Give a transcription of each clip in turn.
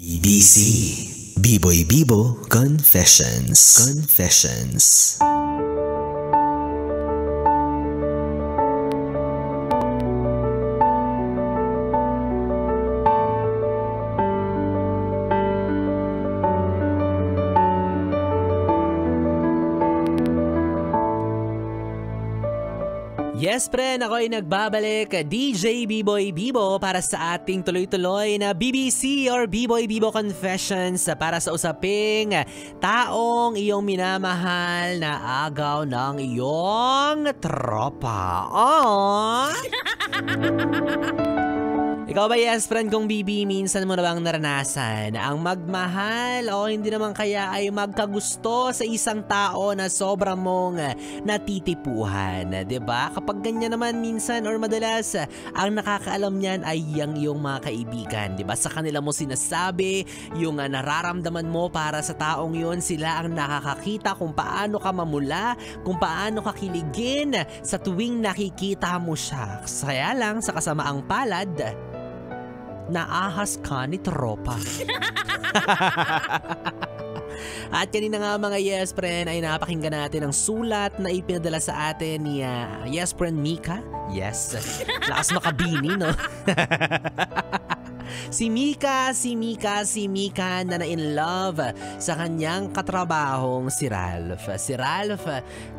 BBC Biboy Bibo Confessions. Yes, pre, ako'y nagbabalik, DJ Biboy Bibo para sa ating tuloy-tuloy na BBC or Biboy Bibo Confessions para sa usaping taong iyong minamahal na agaw ng iyong tropa. Oh! Ikaw ba, yes friend kong BB, minsan mo na bang naranasan ang magmahal o hindi naman kaya ay magkagusto sa isang tao na sobrang mong natitipuhan, 'di ba? Kapag ganyan naman minsan or madalas, ang nakakaalam niyan ay yung iyong mga kaibigan, 'di ba? Sa kanila mo sinasabi yung nararamdaman mo para sa taong 'yon, sila ang nakakakita kung paano ka mamula, kung paano ka kiligin sa tuwing nakikita mo siya. Kaya lang sa kasamaang palad, naahas ka ni tropa. At kanina nga mga yes friend ay napakinggan natin ang sulat na ipinadala sa atin ni yes friend Mika. Yes, lakas makabini, no? Si Mika na na-in love sa kanyang katrabahong si Ralph. Si Ralph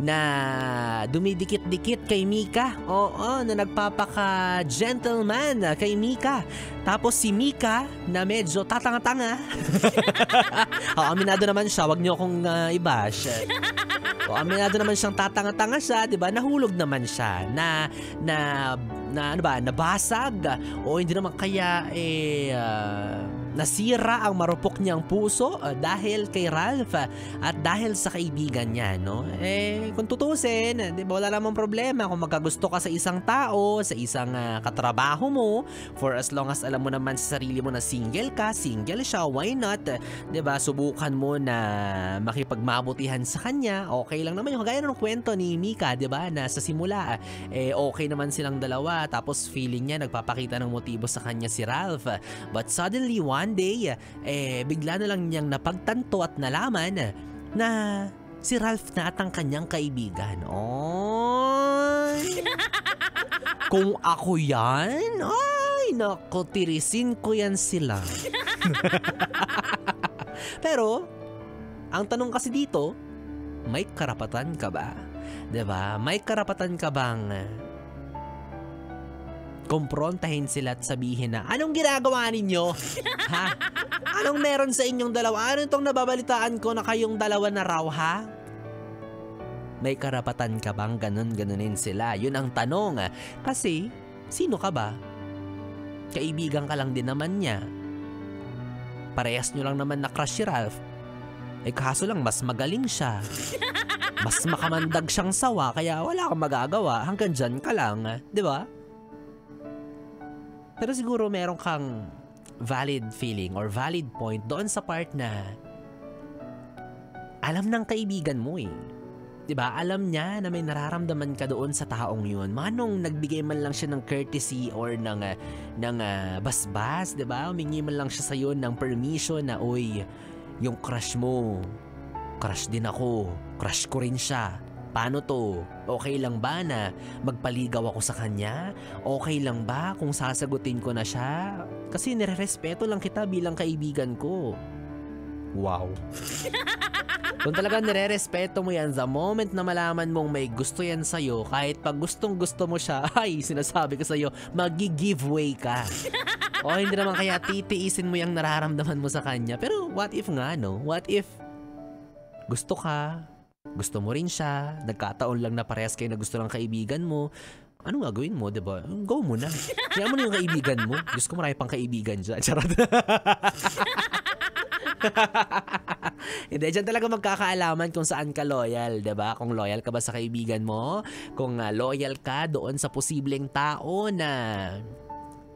na dumidikit-dikit kay Mika. Oo, na nagpapaka-gentleman kay Mika. Tapos si Mika na medyo tatanga-tanga. Aminado naman siya, wag niyo akong i-bash. Aminado naman siyang tatanga-tanga siya, 'di ba? Nahulog naman siya nabasag o hindi naman kaya nasira ang marupok niyang puso dahil kay Ralph at dahil sa kaibigan niya, no? Kung tutusin, 'di ba, wala namang problema kung magkagusto ka sa isang tao, sa isang katrabaho mo, for as long as alam mo naman sa sarili mo na single ka, single siya, why not? 'Di ba? Subukan mo na makipagmabutihan sa kanya. Okay lang naman yung gaya ng kwento ni Mika, 'di ba? Na sa simula okay naman silang dalawa, tapos feeling niya nagpapakita ng motibo sa kanya si Ralph. But suddenly one day, bigla na lang niyang napagtanto at nalaman na si Ralph na at ang kanyang kaibigan. Kung ako yan, ay naku, tirisin ko yan sila. Pero, ang tanong kasi dito, may karapatan ka ba? 'Di ba? May karapatan ka bang kumprontahin sila at sabihin na, anong ginagawa ninyo? Ha? Anong meron sa inyong dalawa? Ano itong nababalitaan ko na kayong dalawa na raw, ha? May karapatan ka bang ganunin sila? Yun ang tanong. Kasi, sino ka ba? Kaibigan ka lang din naman niya. Parehas nyo lang naman na crush si Ralph. Kaso lang, mas magaling siya. Mas makamandag siyang sawa, kaya wala kang magagawa. Hanggang dyan ka lang, di ba? Pero siguro meron kang valid feeling or valid point doon sa part na alam ng kaibigan mo eh. 'Di ba? Alam niya na may nararamdaman ka doon sa taong 'yun. Manong nagbigay man lang siya ng courtesy or ng basbas, 'di ba? Humingi man lang siya sa iyo ng permission na, oy, yung crush mo, crush din ako. Crush ko rin siya. Paano to? Okay lang ba na magpaligaw ako sa kanya? Okay lang ba kung sasagutin ko na siya? Kasi nirerespeto lang kita bilang kaibigan ko. Wow. Kung talagang nirerespeto mo yan, the moment na malaman mong may gusto yan sa'yo, kahit pag gustong gusto mo siya, ay, sinasabi ko sa'yo, magi-giveaway ka. O hindi naman kaya titiisin mo yung nararamdaman mo sa kanya. Pero what if nga, no? What if gusto ka, gusto mo rin siya, nagkataon lang na parehas kayo na gusto ng kaibigan mo, ano gagawin mo, diba? Go mo na. Kaya mo na yung kaibigan mo. Diyos ko, marami pang kaibigan dyan. Charot. Hindi, dyan talaga magkakaalaman kung saan ka loyal, diba? Kung loyal ka ba sa kaibigan mo, kung loyal ka doon sa posibleng tao na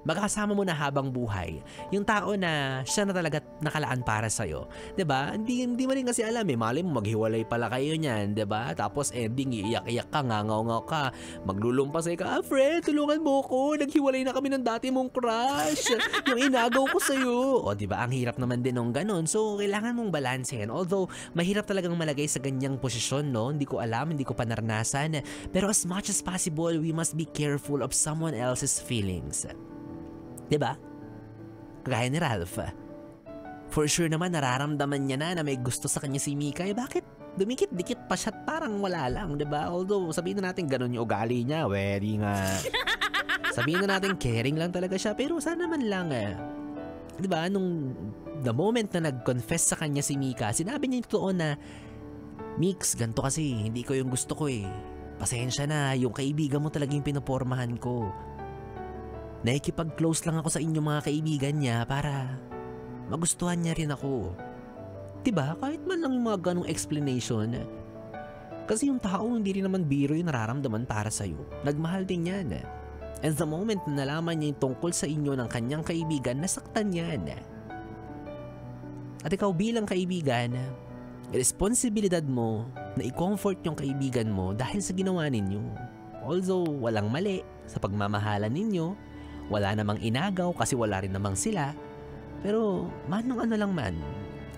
makakasama mo na habang buhay, yung tao na siya na talaga nakalaan para sa'yo. 'Di ba? Hindi mo rin kasi alam mali mo maghiwalay pala kayo niyan, 'di ba? Tapos ending iiyak-iyak ka, ngangaw-ngaw ka, maglulumpasay ka, friend, tulungan mo ko, naghiwalay na kami ng dati mong crush, yung inagaw ko sa'yo. O 'di ba? Ang hirap naman din ng ganun. So, kailangan mong balansehin. Although, mahirap talagang malagay sa ganyang posisyon, no? Hindi ko alam, hindi ko pa naranasan. Pero as much as possible, we must be careful of someone else's feelings. Diba? Kagaya ni Ralph. For sure naman nararamdaman niya na may gusto sa kanya si Mika. Bakit dumikit-dikit pa siya at parang wala lang, diba? Although sabihin na natin ganun yung ugali niya, very nga. Sabihin na natin caring lang talaga siya, pero sana man lang diba? Nung the moment na nag-confess sa kanya si Mika, sinabi niya yung totoo na, Mix, ganito kasi, hindi ko yung gusto ko Pasensya na, yung kaibigan mo talaga yung pinopormahan ko. Nakikipag-close lang ako sa inyong mga kaibigan niya para magustuhan niya rin ako. Diba? Kahit man lang yung mga ganong explanation. Kasi yung tao hindi rin naman biro yung nararamdaman para sa'yo. Nagmahal din yan. And the moment na nalaman niya yung tungkol sa inyo ng kanyang kaibigan, nasaktan yan. At ikaw bilang kaibigan, responsibilidad mo na i-comfort yung kaibigan mo dahil sa ginawa ninyo. Although walang mali sa pagmamahalan ninyo, wala namang inagaw kasi wala rin namang sila. Pero manong ano lang man,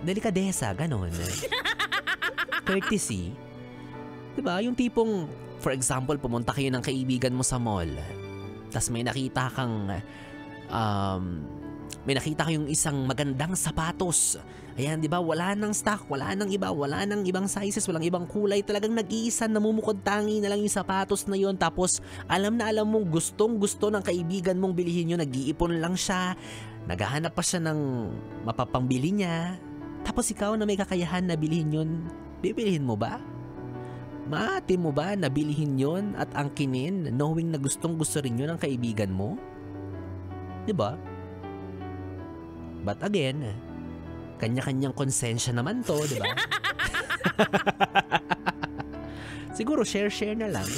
delikadesa, ganon. Courtesy. Diba? Yung tipong, for example, pumunta kayo ng kaibigan mo sa mall. Tas may nakita kayong isang magandang sapatos. Ayan, di ba? Wala nang stock, wala nang iba, wala nang ibang sizes, walang ibang kulay. Talagang nag-iisa, namumukod tangi na lang yung sapatos na yon. Tapos, alam mong gustong-gusto ng kaibigan mong bilhin yun. Nag-iipon lang siya. Naghahanap pa siya ng mapapangbili niya. Tapos ikaw na may kakayahan na bilhin yun, bibilihin mo ba? Maati mo ba na bilhin yun at angkinin knowing na gustong-gusto rin yun ng kaibigan mo? Di ba? But again, kanya-kanyang konsensya naman to, di ba? Siguro share na lang.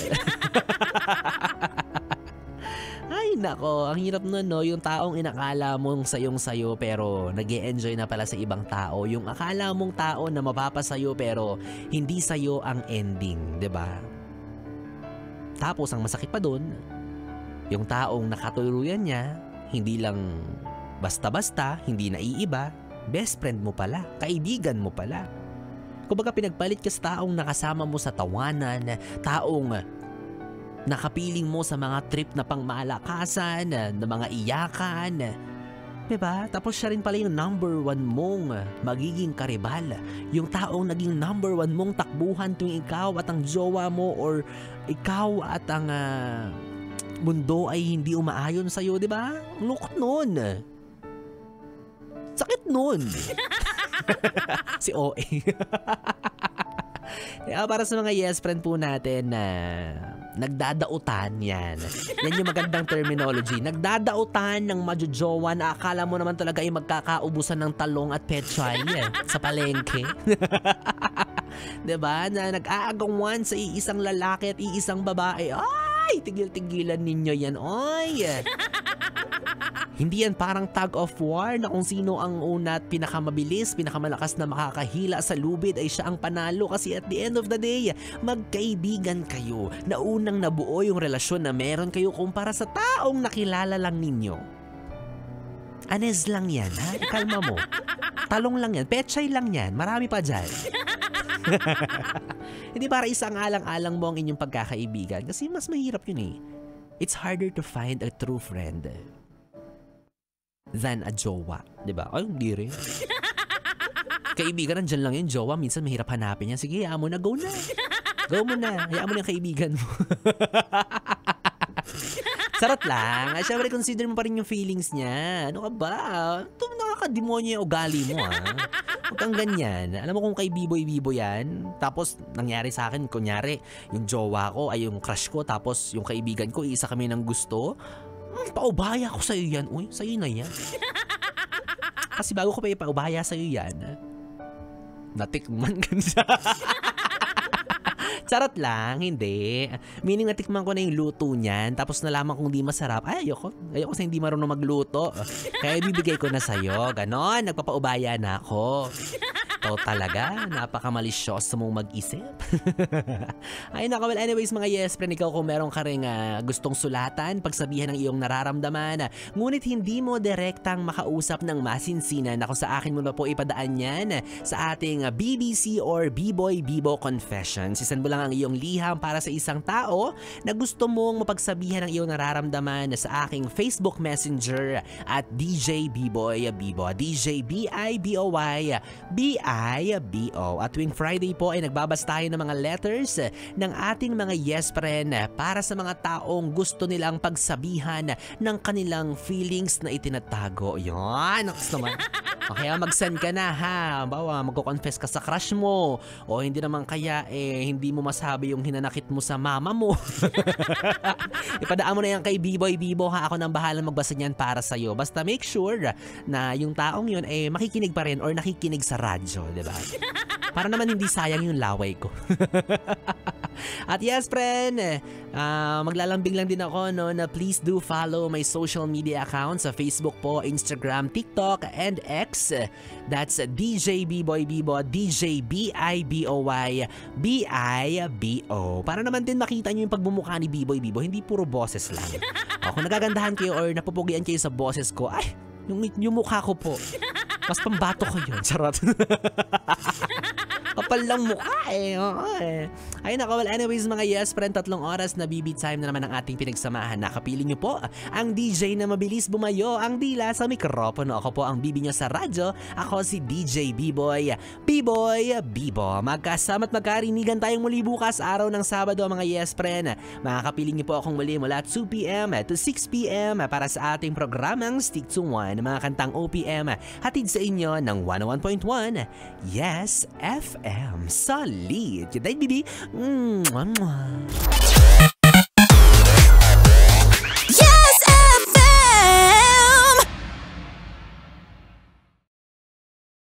Ay nako, ang hirap nun, no? Yung taong inakala mong sayong-sayo pero nag-e-enjoy na pala sa ibang tao. Yung akala mong tao na mapapasayo pero hindi sayo ang ending, di ba? Tapos ang masakit pa dun, yung taong nakatuluyan niya, hindi lang basta-basta, hindi naiiba, best friend mo pala, kaibigan mo pala. Kumbaga pinagpalit ka sa taong nakasama mo sa tawanan, taong nakapiling mo sa mga trip na pangmalakasan, na mga iyakan. Diba? Tapos siya rin pala yung number 1 mong magiging karibal. Yung taong naging number 1 mong takbuhan tuwing ikaw at ang jowa mo or ikaw at ang mundo ay hindi umaayon sa'yo, diba? Lukot nun. Sakit nun. Si OA. Para sa mga yes friend po natin na nagdadautan yan. Yan yung magandang terminology. Nagdadautan ng majojowa na akala mo naman talaga ay magkakaubusan ng talong at pechay sa palengke. Diba? Na nag-aagawan sa iisang lalaki at iisang babae. Ay, tigil-tigilan ninyo yan. Oy! Hindi yan parang tug of war na kung sino ang una at pinakamabilis, pinakamalakas na makakahila sa lubid ay siya ang panalo kasi at the end of the day, magkaibigan kayo na unang nabuo yung relasyon na meron kayo kumpara sa taong nakilala lang ninyo. Anes lang yan, ha? Kalma mo. Talong lang yan, pechay lang yan, marami pa dyan. Hindi para isang alang-alang mo ang inyong pagkakaibigan kasi mas mahirap yun It's harder to find a true friend than a jowa. Diba? Ay, hindi rin. Kaibigan, nandyan lang yun. Jowa, minsan mahirap hanapin yan. Sige, hayaan mo na. Go na. Go mo na. Hayaan mo na yung kaibigan mo. Sarot lang. At syempre, consider mo pa rin yung feelings niya. Ano ka ba? Ito, nakakademonyo yung ugali mo, ha? Huwag kang ganyan. Alam mo kung kay Biboy yan, tapos nangyari sa akin, kunyari, yung jowa ko ay yung crush ko, tapos yung kaibigan ko, isa kami ng gusto, paubaya ko sa'yo yan. Uy, sa'yo na yan. Kasi bago ko pa ipaubaya sa'yo yan, natikman ka siya. Charot lang, hindi. Meaning natikman ko na yung luto niyan, tapos nalaman kong di masarap. Ay, ayoko sa hindi marunong magluto. Kaya ibibigay ko na sa'yo. Ganon, nagpapaubaya na ako. Ikaw talaga, napakamalisyoso mong mag-isip. Ay nako, well anyways mga yes friend, ikaw kung meron ka rin gustong sulatan, pagsabihan ng iyong nararamdaman, ngunit hindi mo direktang makausap ng masinsinan, ako sa akin mo na po ipadaan yan sa ating BBC or B-Boy Bibo Confessions. Isend mo lang ang iyong liham para sa isang tao na gusto mong mapagsabihan ng iyong nararamdaman sa aking Facebook Messenger at DJ B-Boy Bibo, DJ B-I-B-O-Y B-I-B-O. At tuwing Friday po ay nagbabas tayo ng mga letters ng ating mga yes friend para sa mga taong gusto nilang pagsabihan ng kanilang feelings na itinatago. Yun, nakas naman. Kaya mag-send ka na ha. Bawa, magko-confess ka sa crush mo. O hindi naman kaya hindi mo masabi yung hinanakit mo sa mama mo. Ipadaan mo na yan kay B-Boy Bibo ha. Ako nang bahala magbasa niyan para sa'yo. Basta make sure na yung taong yun makikinig pa rin or nakikinig sa radyo, diba? Para naman hindi sayang yung laway ko. At yes friend, maglalambing lang din ako na please do follow my social media accounts sa Facebook po, Instagram, TikTok, and X. That's DJ B-Boy Bibo, DJ B-I-B-O-Y B-I-B-O. Para naman din makita nyo yung pagbumukha ni B-Boy Bibo, hindi puro boses lang. Kung nagagandahan kayo or napupugian kayo sa boses ko, ay, yung mukha ko po. Mas pambato ko yun. Charot. Kapal lang mukha Ay nako, well anyways mga yes friend, 3 oras na BB time na naman ang ating pinagsamahan. Nakapili nyo po ang DJ na mabilis bumayo ang dila sa mikropono. Ako po ang BB nyo sa radyo. Ako si DJ B-Boy Bibo. Magkasama't magkarinigan tayong muli bukas araw ng Sabado mga yes friend. Makakapiling nyo po akong muli mula 2pm to 6pm para sa ating programang Stick to One, mga kantang OPM hatid sa inyo ng 101.1 Yes FM. Solid. Good night, baby. Mwah, mwah.